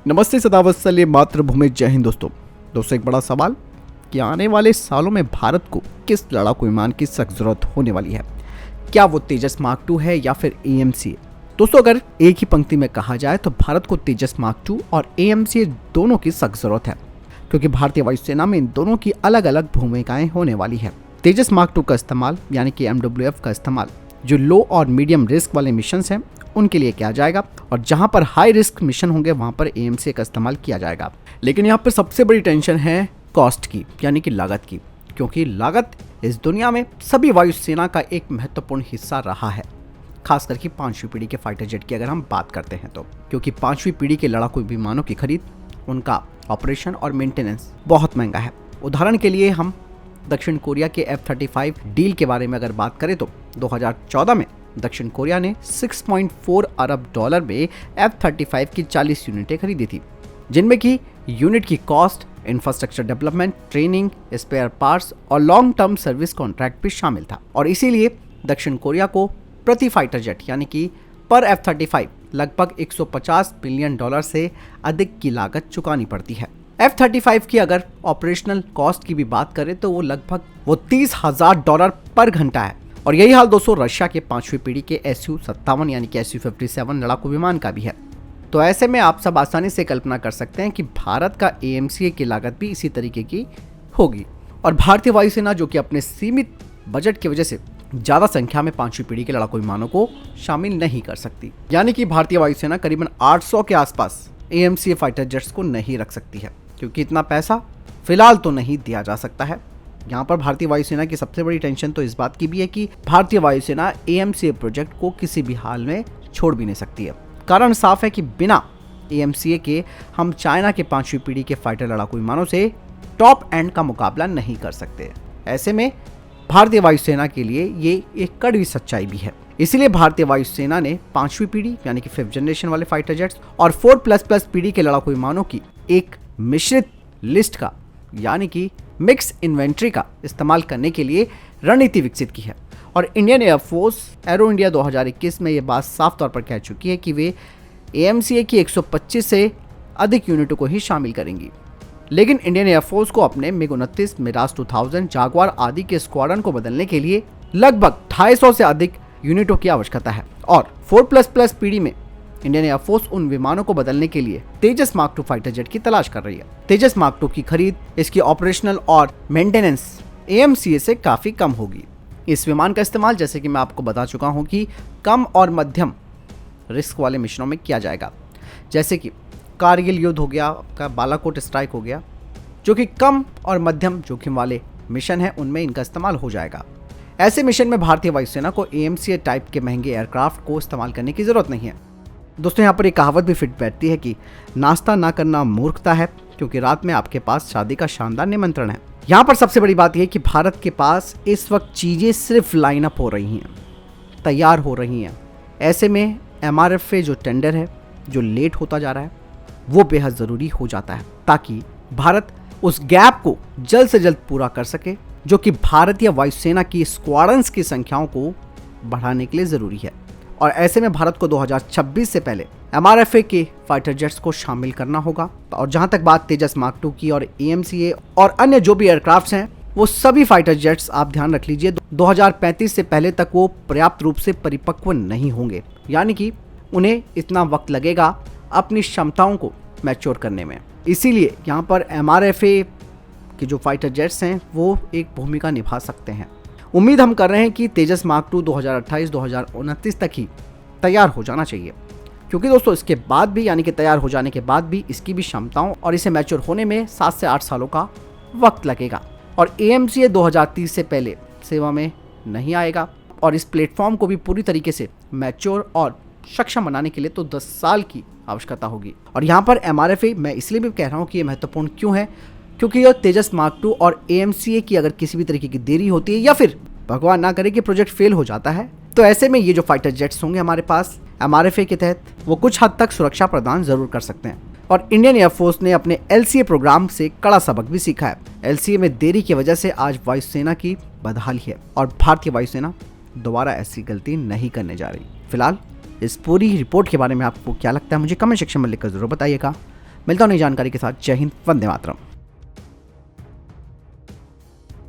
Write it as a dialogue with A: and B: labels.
A: नमस्ते सदावत्सल्य मातृभूमि, जय हिंद। दोस्तों एक बड़ा सवाल कि आने वाले सालों में भारत को किस लड़ाकू विमान की सख्त जरूरत होने वाली है। क्या वो तेजस मार्क 2 है या फिर AMCA। दोस्तों अगर एक ही पंक्ति में कहा जाए तो भारत को तेजस मार्क 2 और AMCA दोनों की सख्त जरूरत है, क्योंकि भारतीय वायुसेना में इन दोनों की अलग अलग भूमिकाएं होने वाली है। तेजस मार्क 2 का इस्तेमाल यानी कि MWF का इस्तेमाल जो लो और मीडियम रिस्क वाले मिशन हैं उनके लिए किया जाएगा, और जहां पर हाई रिस्क मिशन होंगे वहां पर AMCA का इस्तेमाल किया जाएगा। लेकिन यहाँ पर सबसे बड़ी टेंशन है कॉस्ट की, यानी कि लागत की, क्योंकि लागत इस दुनिया में सभी वायुसेना का एक महत्वपूर्ण हिस्सा रहा है, खास करके 5वीं पीढ़ी के फाइटर जेट की अगर हम बात करते हैं तो, क्योंकि 5वीं पीढ़ी के लड़ाकू विमानों की खरीद, उनका ऑपरेशन और मेंटेनेंस बहुत महंगा है। उदाहरण के लिए हम दक्षिण कोरिया के F-35 डील के बारे में अगर बात करें तो 2014 में दक्षिण कोरिया ने 6.4 अरब डॉलर में F-35 की 40 यूनिटें खरीदी थी, जिनमें की यूनिट की cost, infrastructure development, training, spare parts और लॉन्ग टर्म सर्विस कॉन्ट्रैक्ट भी शामिल था। और इसीलिए दक्षिण कोरिया को प्रति फाइटर जेट यानी कि पर F-35 लगभग 150 बिलियन डॉलर से अधिक की लागत चुकानी पड़ती है। F-35 की अगर ऑपरेशनल कॉस्ट की भी बात करें तो वो लगभग $30,000 पर घंटा है। और यही हाल दोस्तों रशिया के 5वीं पीढ़ी के Su-57 यानी कि Su-57 लड़ाकू विमान का भी है। तो ऐसे में आप सब आसानी से कल्पना कर सकते हैं कि भारत का AMCA की लागत भी इसी तरीके की होगी। और भारतीय वायुसेना जो कि अपने सीमित बजट की वजह से ज्यादा संख्या में 5वीं पीढ़ी के लड़ाकू विमानों को शामिल नहीं कर सकती, यानी कि भारतीय वायुसेना करीबन 800 के आसपास AMCA फाइटर जेट्स को नहीं रख सकती है, क्योंकि इतना पैसा फिलहाल तो नहीं दिया जा सकता है। यहाँ पर भारतीय वायुसेना की सबसे बड़ी टेंशन तो इस बात की भी है कि भारतीय वायुसेना AMCA प्रोजेक्ट को किसी भी हाल में छोड़ भी नहीं सकती है। कारण साफ है कि बिना AMCA के हम चाइना के 5वीं पीढ़ी के फाइटर लड़ाकू विमानों से टॉप एंड का मुकाबला नहीं कर सकते। ऐसे में भारतीय वायुसेना के लिए ये एक कड़वी सच्चाई भी है। इसलिए भारतीय वायुसेना ने 5वीं पीढ़ी यानी कि 5th जनरेशन वाले फाइटर जेट्स और 4++ पीढ़ी के लड़ाकू विमानों की एक मिश्रित लिस्ट का यानी कि मिक्स इन्वेंट्री का इस्तेमाल करने के लिए रणनीति विकसित की है। और इंडियन एयरफोर्स एरो इंडिया 2021 में ये बात साफ तौर पर कह चुकी है कि वे AMCA की 125 से अधिक यूनिटों को ही शामिल करेंगी। लेकिन इंडियन एयरफोर्स को अपने MiG-29, मिराज 2000, जागवार आदि के स्क्वाड्रन को बदलने के लिए लगभग 250 से अधिक यूनिटों की आवश्यकता है। और 4++ पीढ़ी में इंडियन एयरफोर्स उन विमानों को बदलने के लिए तेजस मार्क 2 फाइटर जेट की तलाश कर रही है। तेजस मार्क 2 की खरीद, इसकी ऑपरेशनल और मेंटेनेंस AMCA से काफी कम होगी। इस विमान का इस्तेमाल जैसे कि मैं आपको बता चुका हूं कि कम और मध्यम रिस्क वाले मिशनों में किया जाएगा, जैसे कि कारगिल युद्ध हो गया, आपका बालाकोट स्ट्राइक हो गया, जो कि कम और मध्यम जोखिम वाले मिशन है, उनमें इनका इस्तेमाल हो जाएगा। ऐसे मिशन में भारतीय वायुसेना को AMCA टाइप के महंगे एयरक्राफ्ट को इस्तेमाल करने की जरूरत नहीं है। दोस्तों यहाँ पर एक कहावत भी फिट बैठती है कि नाश्ता ना करना मूर्खता है, क्योंकि रात में आपके पास शादी का शानदार निमंत्रण है। यहाँ पर सबसे बड़ी बात यह कि भारत के पास इस वक्त चीजें सिर्फ लाइन अप हो रही हैं, तैयार हो रही हैं। ऐसे में MRFA जो टेंडर है जो लेट होता जा रहा है वो बेहद जरूरी हो जाता है, ताकि भारत उस गैप को जल्द से जल्द पूरा कर सके, जो कि भारतीय वायुसेना की स्क्वाड्रन्स की संख्याओं को बढ़ाने के लिए जरूरी है। और ऐसे में भारत को 2026 से पहले MRFA के फाइटर जेट्स को शामिल करना होगा। और जहां तक बात तेजस मार्क 2 की और AMCA और अन्य जो भी एयरक्राफ्ट्स हैं, वो सभी फाइटर जेट्स आप ध्यान रख लीजिए 2035 से पहले तक वो पर्याप्त रूप से परिपक्व नहीं होंगे, यानी कि उन्हें इतना वक्त लगेगा अपनी क्षमताओं को मैच्योर करने में। इसीलिए यहाँ पर MRFA के जो फाइटर जेट्स हैं वो एक भूमिका निभा सकते हैं। उम्मीद हम कर रहे हैं कि तेजस मार्क 2 2028-2029 तक ही तैयार हो जाना चाहिए, क्योंकि दोस्तों इसके बाद भी यानी कि तैयार हो जाने के बाद भी इसकी भी क्षमताओं और इसे मैच्योर होने में 7 से 8 सालों का वक्त लगेगा। और AMCA 2030 से पहले सेवा में नहीं आएगा, और इस प्लेटफॉर्म को भी पूरी तरीके से मैच्योर और सक्षम बनाने के लिए तो 10 साल की आवश्यकता होगी। और यहाँ पर MRFA मैं इसलिए भी कह रहा हूँ कि ये महत्वपूर्ण क्यों है, क्योंकि यह तेजस मार्क 2 और AMCA की अगर किसी भी तरीके की देरी होती है या फिर भगवान ना करे कि प्रोजेक्ट फेल हो जाता है, तो ऐसे में ये जो फाइटर जेट्स होंगे हमारे पास MRFA के तहत वो कुछ हद तक सुरक्षा प्रदान जरूर कर सकते हैं। और इंडियन एयरफोर्स ने अपने LCA प्रोग्राम से कड़ा सबक भी सीखा है। LCA में देरी की वजह से आज वायुसेना की बदहाली है, और भारतीय वायुसेना दोबारा ऐसी गलती नहीं करने जा रही। फिलहाल इस पूरी रिपोर्ट के बारे में आपको क्या लगता है मुझे कमेंट सेक्शन में लिखकर जरूर बताइएगा। मिलता हूँ नई जानकारी के साथ। जय हिंद, वंदे मातरम।